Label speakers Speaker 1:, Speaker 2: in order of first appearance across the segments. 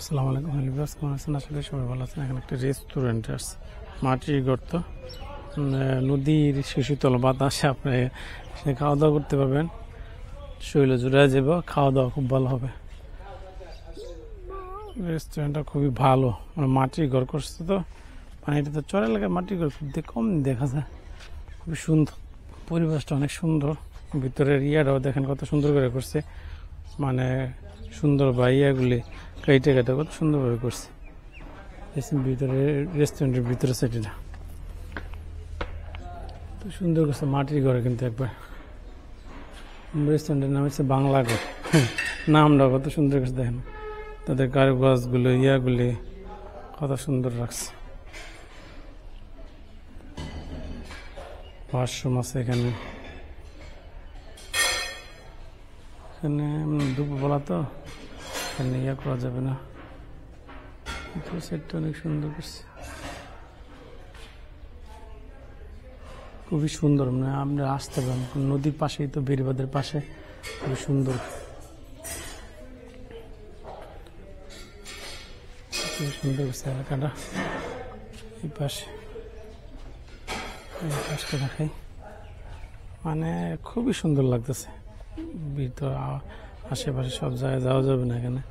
Speaker 1: আসসালামু আলাইকুম ভিউয়ার্স, কেমন আছেন? আসলে সবাই ভালো আছেন। এখানে একটা রেস্টুরেন্ট আছে, মাটির গর্ত, নদীর শিশুতল বাতাসে আপনি খাওয়া দাওয়া করতে পারবেন। শৈল জুড়ে যাব, খাওয়া দাওয়া খুব ভালো হবে। রেস্টুরেন্টটা খুবই ভালো, মানে মাটির ঘর করছে তো, মানে এটা তো চর এলাকায় মাটির ঘর খুব কম দেখা যায়। খুবই সুন্দর, পরিবেশটা অনেক সুন্দর। ভিতরের ইয়াটাও দেখেন কত সুন্দর করে করছে, মানে সুন্দর বা ইয়াগুলি কেটে কত সুন্দরভাবে করছে। ভিতরে রেস্টুরেন্টের ভিতরে সাইডটা তো সুন্দর করছে, মাটির ঘরে কিন্তু একবার। রেস্টুরেন্টের নাম হচ্ছে বাংলা ঘর, নামটা কত সুন্দর করছে দেখেন। তাদের কারুকাজগুলো ইয়াগুলি কত সুন্দর রাখছে। ওয়াশরুম আছে এখানে। এখানে দুপুরবেলা তো এখানে ইয়া করা যাবে না, সেটটা অনেক সুন্দর করছে, খুবই সুন্দর। মানে আমরা আসতে পারেন নদীর পাশেই তো, বেড়িবাঁধের পাশে, খুবই সুন্দর, খুবই সুন্দর করছে এলাকাটা। এই পাশে এই পাশটা দেখাই, মানে খুবই সুন্দর লাগতেছে। ভিতর আশেপাশে সব জায়গায় যাওয়া যাবে না, এখানে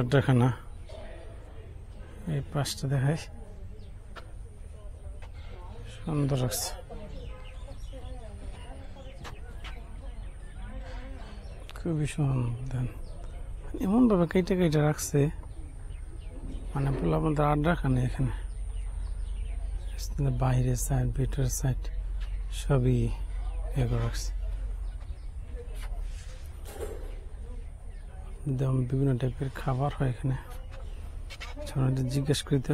Speaker 1: আড্ডাখানা। এই পাশটা দেখাই, সুন্দর লাগছে, খুবই সুন্দর। এমন ভাবে কেটে কেটে রাখছে, মানে পোলা বলতে আড্ডাখানা। এখানে বাইরের সাইড ভিতরের সাইড সবই ইয়ে করে রাখছে। বিভিন্ন টাইপের খাবার হয় এখানে, জিজ্ঞেস করতে।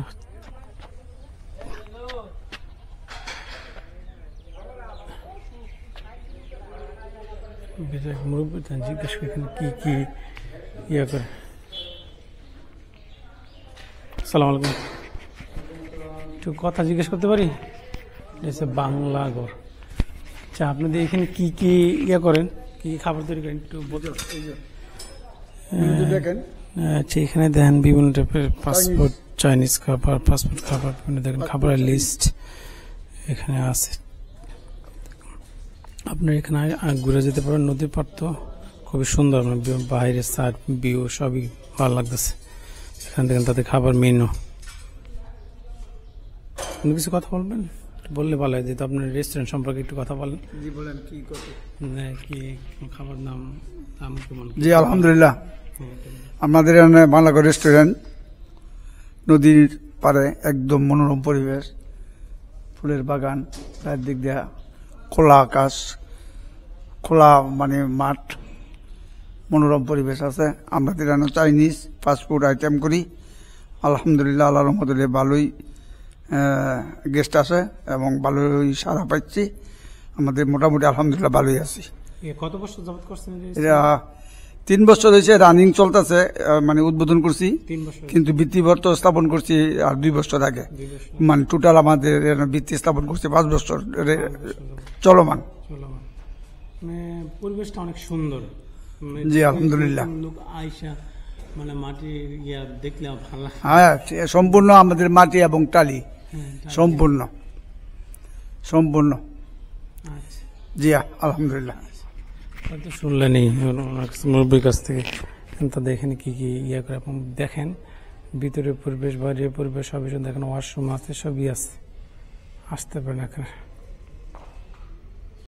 Speaker 1: মুরব্বী জিজ্ঞেস করে এখানে কি কি ইয়ে করে। আসসালামু আলাইকুম, একটু কথা জিজ্ঞেস করতে পারি? বাংলা ঘর। আচ্ছা, আপনাদের এখানে কি কি ইয়ে করেন, কি খাবার তৈরি করেন একটু বলতে? আচ্ছা, এখানে দেখেন বিভিন্ন টাইপের ফাস্টফুড, চাইনিজ খাবার, ফাস্টফুড খাবার, বিভিন্ন দেখেন খাবারের লিস্ট এখানে আছে। আপনার এখানে ঘুরে যেতে পারেন। নদীর পাড় তো খুবই সুন্দর, বাইরের সাইড ভিউ সবই ভালো লাগতেছে। এখান থেকে তাদের খাবার মেনু, কিছু কথা বলবেন? বললে ভালো হয়, যেহেতু আপনার রেস্টুরেন্ট সম্পর্কে একটু কথা বলেন।
Speaker 2: জি বলেন, কি
Speaker 1: খাবার নাম কেমন?
Speaker 2: জি আলহামদুলিল্লাহ, আমাদের এখানে বাংলাগড় রেস্টুরেন্ট, নদীর পাড়ে একদম মনোরম পরিবেশ, ফুলের বাগান, চারদিক দিয়া খোলা আকাশ, খোলা মানে মাঠ, মনোরম পরিবেশ আছে। আমাদের এখানে চাইনিজ ফাস্টফুড আইটেম করি। আলহামদুলিল্লাহ, আল্লাহর রহমতে ভালোই গেস্ট আছে এবং ভালোই সারা পাচ্ছি। আমাদের মোটামুটি আলহামদুলিল্লাহ ভালোই আছি।
Speaker 1: কত বছর যাবত করছেন?
Speaker 2: এটা 3 বছর হয়েছে, রানিং চলতেছে, মানে উদ্বোধন করছি, কিন্তু ভিত্তিবর্ত স্থাপন করছি আর 2 বছর আগে। মানে টোটাল আমাদের ভিত্তি স্থাপন করছি 5 বছর চলমান।
Speaker 1: পরিবেশটা অনেক সুন্দর।
Speaker 2: জি আলহামদুলিল্লাহ,
Speaker 1: মানে মাটি দেখলে ভালো।
Speaker 2: হ্যাঁ, সম্পূর্ণ আমাদের মাটি এবং টালি, সম্পূর্ণ সম্পূর্ণ। জি আলহামদুলিল্লাহ।
Speaker 1: হয়তো শুনলেনই মুরব্বীর কাছ থেকে, তাদের এখানে কি কি ইয়ে করে এবং দেখেন ভিতরের পরিবেশ, বাইরের পরিবেশ সবই দেখেন। ওয়াশরুম আছে, সবই আছে, আসতে পারেন এখানে।